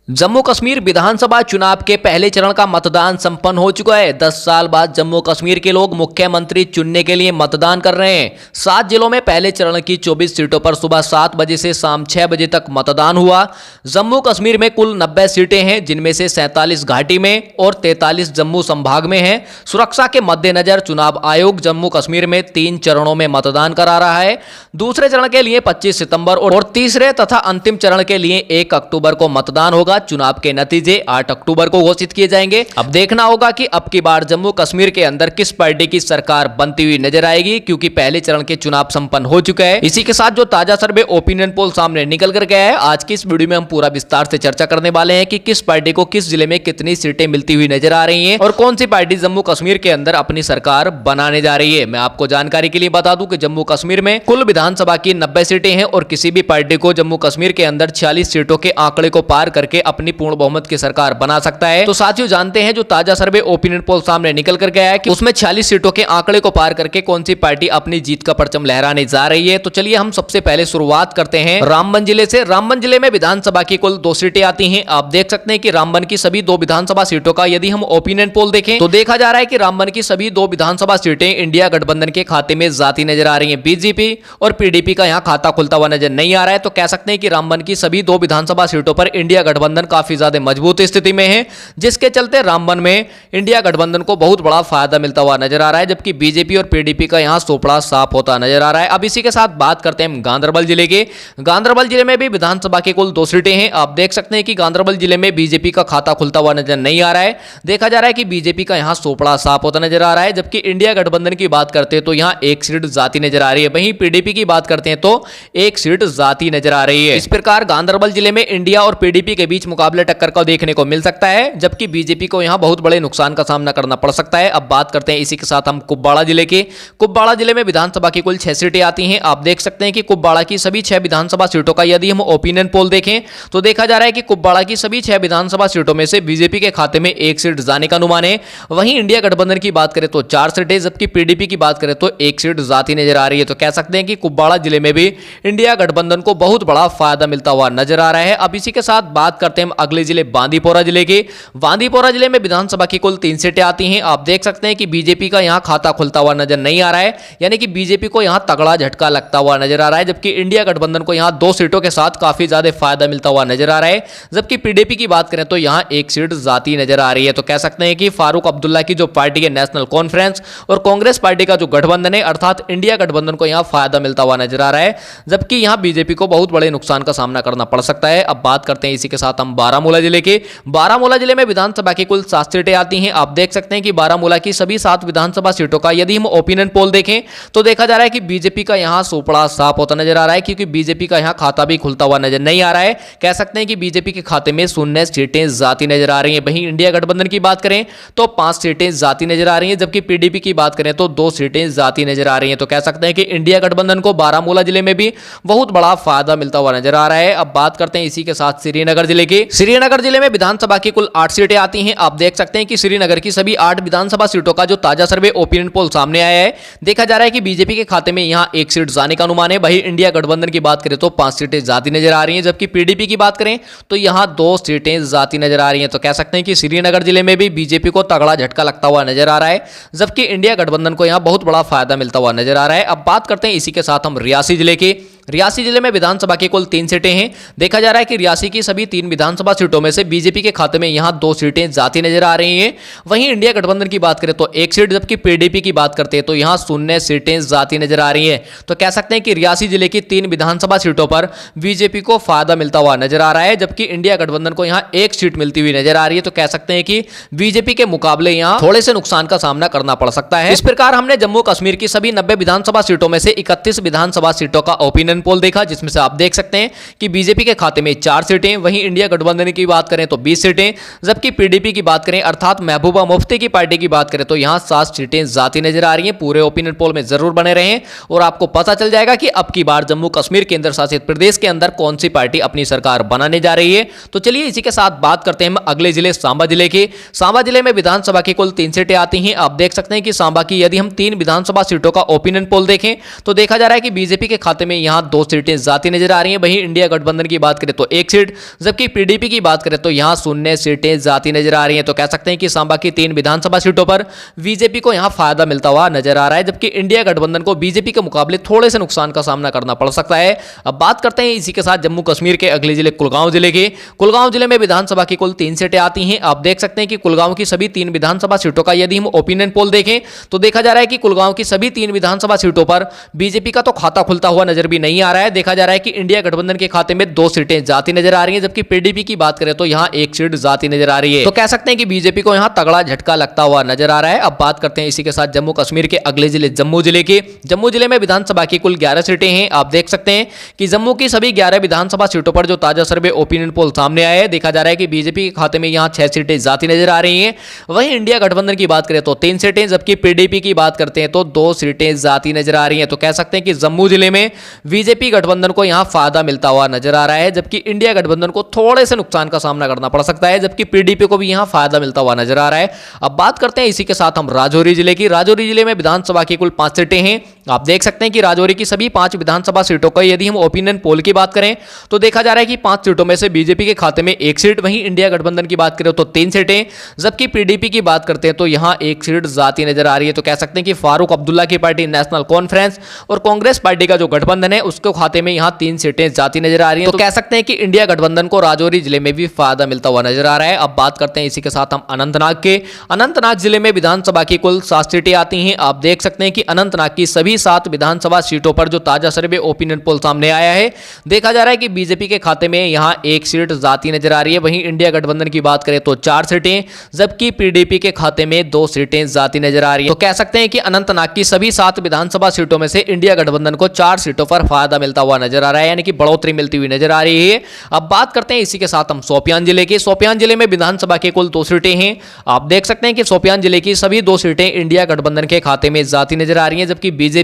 जम्मू कश्मीर विधानसभा चुनाव के पहले चरण का मतदान संपन्न हो चुका है। 10 साल बाद जम्मू कश्मीर के लोग मुख्यमंत्री चुनने के लिए मतदान कर रहे हैं। 7 जिलों में पहले चरण की 24 सीटों पर सुबह 7 बजे से शाम 6 बजे तक मतदान हुआ। जम्मू कश्मीर में कुल 90 सीटें हैं, जिनमें से 47 घाटी में और 43 जम्मू संभाग में हैं। सुरक्षा के मद्देनजर चुनाव आयोग जम्मू कश्मीर में 3 चरणों में मतदान करा रहा है। दूसरे चरण के लिए 25 सितंबर और तीसरे तथा अंतिम चरण के लिए 1 अक्टूबर को मतदान होगा। चुनाव के नतीजे 8 अक्टूबर को घोषित किए जाएंगे। अब देखना होगा कि अब की बार जम्मू कश्मीर के अंदर किस पार्टी की सरकार बनती हुई नजर आएगी, क्योंकि पहले चरण के चुनाव संपन्न हो चुका है। इसी के साथ जो ताजा सर्वे ओपिनियन पोल सामने निकल कर गया है, आज की इस वीडियो में हम पूरा विस्तार से चर्चा करने वाले हैं कि किस पार्टी को किस जिले में कितनी सीटें मिलती हुई नजर आ रही हैं और कौन सी पार्टी जम्मू कश्मीर के अंदर अपनी सरकार बनाने जा रही है। मैं आपको जानकारी के लिए बता दूं कि जम्मू कश्मीर में कुल विधानसभा की 90 सीटें हैं और किसी भी पार्टी को जम्मू कश्मीर के अंदर 46 सीटों के आंकड़े को पार करके अपनी पूर्ण बहुमत की सरकार बना सकता है। तो साथियों, जानते हैं जो ताजा सर्वे ओपिनियन पोल सामने निकल कर गया है कि उसमें 46 सीटों के आंकड़े को पार करके कौन सी पार्टी अपनी जीत का परचम लहराने जा रही है। तो चलिए हम सबसे पहले शुरुआत करते हैं रामबन जिले से। रामबन जिले में विधानसभा की कुल 2 सीटें आती हैं। आप देख सकते हैं कि रामबन की सभी 2 विधानसभा सीटों का यदि हम ओपिनियन पोल देखें तो देखा जा रहा है कि रामबन की सभी 2 विधानसभा सीटें इंडिया गठबंधन के खाते में जाती नजर आ रही है। बीजेपी और पीडीपी का यहां खाता खुलता हुआ नजर नहीं आ रहा है। तो कह सकते हैं कि रामबन की सभी 2 विधानसभा सीटों पर इंडिया गठबंधन काफी ज्यादा मजबूत स्थिति में है, जिसके चलते रामबन में इंडिया गठबंधन को बहुत बड़ा फायदा मिलता हुआ नजर आ रहा है, जबकि बीजेपी और पीडीपी का यहां सोपड़ा साफ होता नजर आ रहा है। अब इसी के साथ बात करते हैं गांधरबल जिले के। गांधरबल जिले में भी विधानसभा की कुल 2 सीटें हैं। आप देख सकते हैं कि गांधरबल जिले में बीजेपी का खाता खुलता हुआ नजर नहीं आ रहा है। देखा जा रहा है कि बीजेपी का यहां सोपड़ा साफ होता नजर आ रहा है, जबकि इंडिया गठबंधन की बात करते हैं तो यहां 1 सीट जाती नजर आ रही है। वहीं पीडीपी की बात करते हैं तो 1 सीट जाती नजर आ रही है। इस प्रकार गांधरबल जिले में इंडिया और पीडीपी के बीच मुकाबले टक्कर का देखने को मिल सकता है, जबकि बीजेपी को यहां बहुत बड़े नुकसान का सामना करना पड़ सकता है। अब बात करते हैं इसी के साथ हम कुपवाड़ा जिले के। कुपवाड़ा जिले में विधानसभा की कुल 6 सीटें आती हैं। आप देख सकते हैं कि कुपवाड़ा की सभी 6 विधानसभा सीटों का यदि हम ओपिनियन पोल देखें तो देखा जा रहा है कि कुपवाड़ा की सभी 6 विधानसभा सीटों में से बीजेपी के खाते में 1 सीट जाने का अनुमान है। वहीं इंडिया गठबंधन की बात करें तो 4 सीटें, जबकि पीडीपी की बात करें तो 1 सीट जाती नजर आ रही है। तो कह सकते हैं कि कुपवाड़ा जिले में भी इंडिया गठबंधन को बहुत बड़ा फायदा मिलता हुआ नजर आ रहा है। अब इसी के साथ बात करते हैं अगले जिले बांदीपोरा जिले के। बांदीपोरा जिले में विधानसभा की कुल 3 सीटें आती हैं। आप देख सकते हैं कि बीजेपी का यहां खाता खुलता हुआ नजर नहीं आ रहा है, यानी कि बीजेपी को यहां तगड़ा झटका लगता हुआ नजर आ रहा है, जबकि इंडिया गठबंधन को यहां 2 सीटों के साथ काफी ज्यादा फायदा मिलता हुआ नजर आ रहा है। जबकि पीडीपी की बात करें तो यहां 1 सीट जाती नजर आ रही है। तो कह सकते हैं कि फारूक अब्दुल्ला की जो पार्टी है नेशनल कॉन्फ्रेंस और कांग्रेस पार्टी का जो गठबंधन है अर्थात इंडिया गठबंधन को यहां फायदा मिलता हुआ नजर आ रहा है, जबकि यहां बीजेपी को बहुत बड़े नुकसान का सामना करना पड़ सकता है। अब बात करते हैं इसी के साथ हम बारामूला जिले के। बारामूला जिले में विधानसभा की कुल 7 सीटें आती हैं। आप देख सकते हैं कि बारामूला की सभी 7 विधानसभा सीटों का यदि हम ओपिनियन पोल देखें तो देखा जा रहा है कि बीजेपी का यहां सोपड़ा साफ होता नजर आ रहा है, क्योंकि बीजेपी का यहां खाता भी खुलता हुआ नजर नहीं आ रहा है। कह सकते हैं कि बीजेपी के खाते में 0 सीटें जाती नजर आ रही हैं। वहीं इंडिया गठबंधन की बात करें तो 5 सीटें जाती नजर आ रही हैं, जबकि पीडीपी की बात करें तो 2 सीटें जाती नजर आ रही हैं। तो कह सकते हैं कि इंडिया गठबंधन को बारामूला जिले में भी बहुत बड़ा फायदा मिलता हुआ नजर आ रहा है। अब बात करते हैं इसी के साथ श्रीनगर जिले की। श्रीनगर जिले में विधानसभा की कुल 8 सीटें आती हैं। आप देख सकते हैं कि श्रीनगर की सभी 8 विधानसभा सीटों का जो ताजा सर्वे ओपिनियन पोल सामने आया है, देखा जा रहा है कि बीजेपी के खाते में यहां 1 सीट जाने का अनुमान है। वहीं इंडिया गठबंधन की बात करें तो 5 सीटें जाती नजर आ रही हैं, जबकि पीडीपी की बात करें तो यहां 2 सीटें जाती नजर आ रही हैं। तो कह सकते हैं कि श्रीनगर जिले में भी बीजेपी को तगड़ा झटका लगता हुआ नजर आ रहा है, जबकि इंडिया गठबंधन को यहां बहुत बड़ा फायदा मिलता हुआ नजर आ रहा है। अब बात करते हैं इसी के साथ हम रियासी जिले के। रियासी जिले में विधानसभा की कुल 3 सीटें हैं। देखा जा रहा है कि रियासी की सभी 3 विधानसभा सीटों में से बीजेपी के खाते में यहां 2 सीटें जाती नजर आ रही हैं। वहीं इंडिया गठबंधन की बात करें तो 1 सीट, जबकि पीडीपी की बात करते हैं तो यहां 0 सीटें जाती नजर आ रही हैं। तो कह सकते हैं कि रियासी जिले की 3 विधानसभा सीटों पर बीजेपी को फायदा मिलता हुआ नजर आ रहा है, जबकि इंडिया गठबंधन को यहां 1 सीट मिलती हुई नजर आ रही है। तो कह सकते हैं कि बीजेपी के मुकाबले यहां थोड़े से नुकसान का सामना करना पड़ सकता है। इस प्रकार हमने जम्मू कश्मीर की सभी 90 विधानसभा सीटों में से 31 विधानसभा सीटों का ओपिनियन पोल देखा, जिसमें से आप देख सकते हैं कि बीजेपी के खाते में 4 सीटें, वहीं इंडिया गठबंधन की बात करें तो 20 सीटें, जबकि पीडीपी की बात करें अर्थात महबूबा मुफ्ती की पार्टी की बात करें तो यहां 7 सीटें जाती नजर आ रही हैं। पूरे ओपिनियन पोल में जरूर बने रहें और आपको पता चल जाएगा कि अब की बार जम्मू कश्मीर केंद्र शासित प्रदेश के अंदर कौन सी पार्टी अपनी सरकार बनाने जा रही है। तो चलिए इसी के साथ बात करते हैं अगले जिले सांबा जिले की। सांबा जिले में विधानसभा की कुल 3 सीटें आती हैं। आप देख सकते हैं कि सांबा की यदि हम 3 विधानसभा सीटों का ओपिनियन पोल देखें तो देखा जा रहा है कि बीजेपी के खाते में यहां यहाँ 2 सीटें जाती नजर आ रही हैं। वहीं इंडिया गठबंधन की बात करें तो 1 सीट, जबकि पीडीपी की बात करें तो यहाँ 0 सीटें जाती नजर आ रही हैं। तो कह सकते हैं कि सांबा की 3 विधानसभा सीटों पर बीजेपी को यहाँ फायदा मिलता हुआ नजर आ रहा है, जबकि इंडिया गठबंधन को बीजेपी के मुकाबले थोड़े से नुकसान का सामना करना पड़ सकता है। अब बात करते हैं इसी के साथ जम्मू कश्मीर के अगले जिले कुलगांव जिले के। कुलगांव जिले में विधानसभा की कुल 3 सीटें आती हैं। आप देख सकते हैं कि कुलगांव की सभी 3 विधानसभा सीटों का यदि हम ओपिनियन पोल देखें तो देखा जा रहा है कि कुलगांव की सभी 3 विधानसभा सीटों पर बीजेपी का तो खाता खुलता हुआ नजर भी नहीं आ रहा है। देखा जा रहा है कि इंडिया गठबंधन के खाते में 2 सीटें जाती नजर आ रही हैं, जबकि पीडीपी की बात करें तो यहां 1 सीट जाती नजर आ रही है। तो कह सकते हैं कि बीजेपी को यहां तगड़ा झटका लगता हुआ नजर आ रहा है। अब बात करते हैं इसी के साथ जम्मू कश्मीर के अगले जिले जम्मू जिले के। जम्मू जिले में विधानसभा की कुल 11 सीटें हैं। आप देख सकते हैं कि जम्मू की सभी 11 विधानसभा सीटों पर जो ताजा सर्वे ओपिनियन पोल सामने आया है, देखा जा रहा है कि बीजेपी के खाते में यहां 6 सीटें जाती नजर आ रही हैं। वहीं इंडिया गठबंधन की बात करें तो 3 सीटें, जबकि पीडीपी की बात करते हैं तो 2 सीटें जाती नजर आ रही हैं। तो कह सकते हैं कि जम्मू जिले में बीजेपी गठबंधन को यहां फायदा मिलता हुआ नजर आ रहा है, जबकि इंडिया गठबंधन को थोड़े से नुकसान का सामना करना पड़ सकता है, जबकि पीडीपी को भी यहां फायदा मिलता हुआ नजर आ रहा है। अब बात करते हैं इसी के साथ हम राजौरी जिले की। राजौरी जिले में विधानसभा की कुल 5 सीटें हैं। आप देख सकते हैं कि राजौरी की सभी 5 विधानसभा सीटों का यदि हम ओपिनियन पोल की बात करें तो देखा जा रहा है कि 5 सीटों में से बीजेपी के खाते में 1 सीट, वहीं इंडिया गठबंधन की बात करें तो 3 सीटें, जबकि पीडीपी की बात करते हैं तो यहां 1 सीट जाती नजर आ रही है। तो कह सकते हैं कि फारूक अब्दुल्ला की पार्टी नेशनल कॉन्फ्रेंस और कांग्रेस पार्टी का जो गठबंधन है उसके खाते में यहां 3 सीटें जाती नजर आ रही हैं। तो कह सकते हैं कि इंडिया गठबंधन को राजौरी जिले में भी फायदा मिलता हुआ नजर आ रहा है। अब बात करते हैं इसी के साथ हम अनंतनाग के। अनंतनाग जिले में विधानसभा की कुल 7 सीटें आती हैं। आप देख सकते हैं कि अनंतनाग की सभी 7 विधानसभा सीटों पर जो ताजा सर्वे ओपिनियन पोल सामने आया है, देखा जा रहा है कि बीजेपी के खाते में यहां 1 सीट जाती नजर आ रही है। वहीं इंडिया गठबंधन की बात करें तो 4 सीटें, जबकि पीडीपी के खाते में 2 सीटें जाती नजर आ रही है। तो कह सकते हैं कि अनंतनाग की सभी 7 विधानसभा सीटों में से इंडिया गठबंधन को 4 सीटों पर फायदा मिलता हुआ नजर आ रहा है, यानी कि बढ़ोतरी मिलती हुई नजर आ रही है। अब बात करते हैं इसी के साथ हम शोपियान जिले के। शोपियान जिले में विधानसभा के कुल 2 सीटें हैं। आप देख सकते हैं कि शोपियान जिले की सभी 2 सीटें इंडिया गठबंधन के खाते में जाती नजर आ रही हैं, जबकि बीजेपी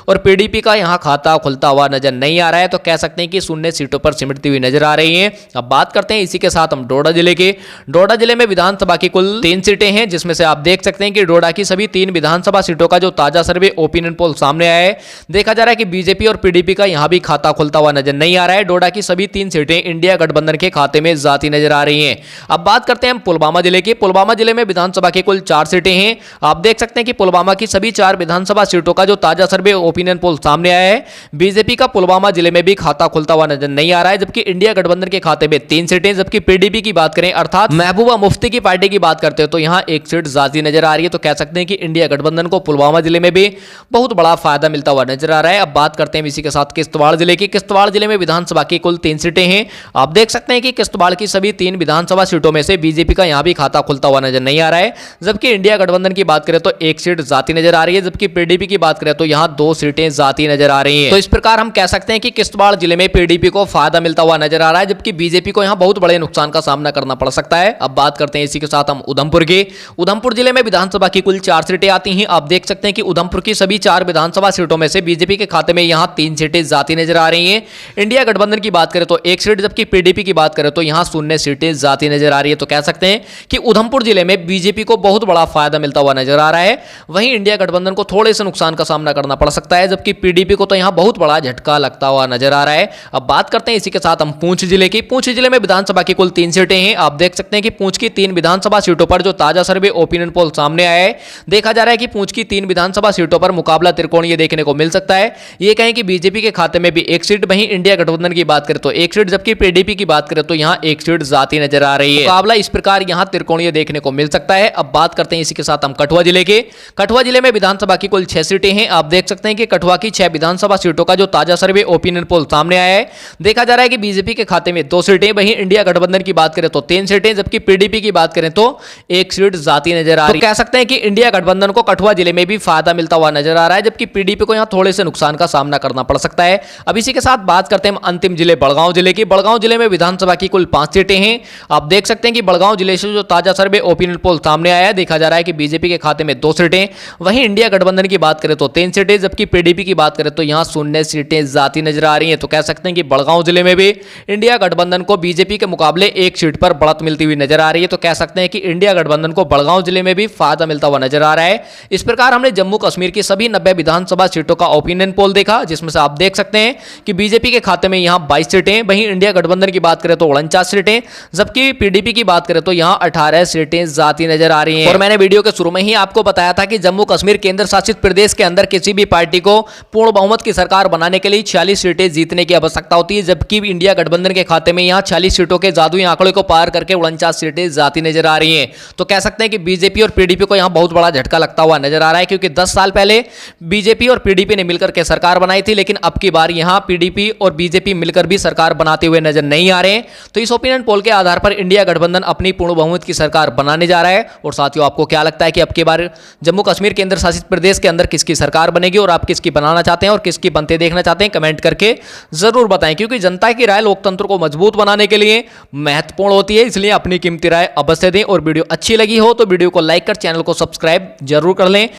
और पीडीपी का यहां खाता खुलता हुआ नजर नहीं आ रहा है। तो कह सकते हैं कि 0 सीटों पर सिमटती हुई नजर आ रही हैं। अब बात करते हैं इसी के साथ हम डोडा जिले के। डोडा जिले में विधानसभा की कुल 3 सीटें हैं, जिसमें से आप देख सकते हैं कि डोडा की सभी 3 विधानसभा सीटों का जो ताजा सर्वे ओपिनियन पोल सामने आया है, देखा जा रहा है कि बीजेपी और पीडीपी का यहां भी खाता खुलता हुआ नजर नहीं आ रहा है। डोडा की सभी 3 सीटें इंडिया गठबंधन के खाते में जाती नजर आ रही हैं। अब बात करते हैं हम पुलवामा जिले की। पुलवामा जिले में विधानसभा की कुल 4 सीटें हैं। आप देख सकते हैं कि पुलवामा की सभी 4 विधानसभा सीटों का जो ताजा सर्वे ओपिनियन पोल सामने आया है, बीजेपी का पुलवामा जिले में भी खाता खुलता हुआ नजर नहीं आ रहा है, जबकि इंडिया गठबंधन के खाते में 3 सीटें, जबकि पीडीपी की बात करें अर्थात महबूबा मुफ्ती की पार्टी की बात करते हैं तो यहां 1 सीट जाती नजर आ रही है। तो कह सकते हैं कि इंडिया गठबंधन को पुलवामा जिले में भी बहुत बड़ा फायदा मिलता हुआ नजर आ रहा है। अब बात करते हैं इसी के साथ किश्तवाड़ जिले की। किश्तवाड़ जिले में विधानसभा की कुल 3 सीटें हैं। आप देख सकते हैं कि किश्तवाड़ की सभी 3 विधानसभा सीटों में से बीजेपी का यहां भी खाता खुलता हुआ नजर नहीं आ रहा है, जबकि इंडिया गठबंधन की बात करें तो 1 सीट जाती नजर आ रही है, जबकि पीडीपी की बात करें तो यहां 2 सीटें जाती नजर आ रही हैं। तो इस प्रकार हम कह सकते हैं कि किश्तवाड़ जिले में पीडीपी को फायदा मिलता हुआ नजर आ रहा है, जबकि बीजेपी को यहां बहुत बड़े नुकसान का सामना करना पड़ सकता है। अब बात करते हैं इसी के साथ हम उधमपुर के। उधमपुर जिले में विधानसभा की कुल 4 सीटें आती हैं। आप देख सकते हैं कि उधमपुर की सभी 4 विधानसभा सीटों में से बीजेपी के खाते में यहां 3 सीटें जाती नजर आ रही हैं। इंडिया गठबंधन की बात करें तो 1 सीट, जबकि पीडीपी की बात करें तो यहां 0 सीटें जाती नजर आ रही है। तो कह सकते हैं कि उधमपुर जिले में बीजेपी को बहुत बड़ा फायदा मिलता हुआ नजर आ रहा है। वहीं इंडिया गठबंधन को थोड़े से नुकसान का सामना करना पड़ सकता है, जबकि पीडीपी को तो यहां बहुत बड़ा झटका लगता हुआ नजर आ रहा है। अब बात करते हैं इसी के साथ हम पुंछ जिले की। पुंछ जिले में विधानसभा की कुल 3 सीटें हैं। आप देख सकते हैं कि पुंछ की 3 विधानसभा सीटों पर जो ताजा सर्वे ओपिनियन पोल सामने आया है, देखा जा रहा है कि पुंछ की 3 विधानसभा सीटों पर मुकाबला त्रिकोणीय देखने को मिल सकता है। ये कहें कि बीजेपी के खाते में भी 1 सीट, वहीं इंडिया गठबंधन की बात करें तो 1 सीट, जबकि पीडीपी की बात करें तो यहां 1 सीट जाती नजर आ रही है। मुकाबला इस प्रकार यहां त्रिकोणीय देखने को मिल सकता है। अब बात करते हैं इसी के साथ हम कठुआ जिले के। कठुआ जिले में विधानसभा की कुल 6 सीटें हैं। आप देख सकते हैं कि कठुआ की 6 विधानसभा सीटों का जो ताजा सर्वे ओपिनियन पोल सामने आया है, देखा जा रहा है कि बीजेपी के खाते में 2 सीटें, वहीं इंडिया गठबंधन की बात करें तो 3 सीटें, जबकि पीडीपी की बात करें तो 1 सीट जाती नजर आ रही है। तो कह सकते हैं कि इंडिया गठबंधन को कठुआ जिले में भी फायदा मिलता हुआ नजर आ रहा है, जबकि पीडीपी को यहां थोड़े से नुकसान का सामना करना पड़ सकता है। अब इसी के साथ बात करते हैं अंतिम जिले बड़गांव जिले की। बड़गांव जिले में विधानसभा की कुल 5 सीटें हैं। आप देख सकते हैं कि बड़गांव जिले से जो ताजा सर्वे ओपिनियन पोल सामने आया है, देखा जा रहा है कि बीजेपी के खाते में 2 सीटें, वहीं इंडिया गठबंधन की बात करें तो 3 सीटें, जबकि पीडीपी की बात करें तो यहां 0 सीटें जाती नजर आ रही हैं। तो कह सकते हैं कि बड़गांव जिले में भी इंडिया गठबंधन को बीजेपी के मुकाबले 1 सीट पर बढ़त मिलती हुई नजर आ रही है। तो कह सकते हैं कि इंडिया गठबंधन को बड़गांव जिले में भी फायदा मिलता हुआ नजर आ रहा है। इस प्रकार हमने जम्मू कश्मीर की सभी 90 विधानसभा सीटों का ओपिनियन पोल देखा, जिसमें से आप देख सकते हैं कि बीजेपी के खाते में यहाँ 22 सीटें, वहीं इंडिया गठबंधन की बात करें तो 49 सीटें, जबकि पीडीपी की बात करें तो यहाँ 18 सीटें जाती नजर आ रही हैं। और मैंने वीडियो के शुरू में ही आपको बताया था कि जम्मू कश्मीर केंद्र शासित प्रदेश के अंदर किसी भी पार्टी को पूर्ण बहुमत की सरकार बनाने के लिए 46 सीटें जीतने की आवश्यकता होती है, जबकि इंडिया गठबंधन के खाते में यहाँ 46 सीटों के जादुई आंकड़े को पार करके 49 सीटें जाती नजर आ रही हैं। तो कह सकते हैं कि बीजेपी और पीडीपी को यहाँ बहुत बड़ा झटका लगता हुआ नजर आ रहा है, क्योंकि 10 साल पहले बीजेपी और पीडीपी ने मिलकर के सरकार बनाई थी, लेकिन अब की बार यहाँ पीडीपी और बीजेपी मिलकर भी सरकार बनाते हुए नजर नहीं आ रहे हैं। तो इस ओपिनियन पोल के आधार पर इंडिया गठबंधन अपनी पूर्ण बहुमत की सरकार बनाने जा रहा है। और साथियों, आपको क्या लगता है कि अब की बार जम्मू कश्मीर केंद्र शासित प्रदेश के अंदर किसकी सरकार बनेगी और आप किसकी बनाना चाहते हैं और किसकी बनते देखना चाहते हैं, कमेंट करके जरूर बताएं, क्योंकि जनता की राय लोकतंत्र को मजबूत बनाने के लिए महत्वपूर्ण होती है। इसलिए अपनी कीमती राय अवश्य दें और वीडियो अच्छी लगी हो तो वीडियो को लाइक कर चैनल को सब्सक्राइब जरूर कर लें।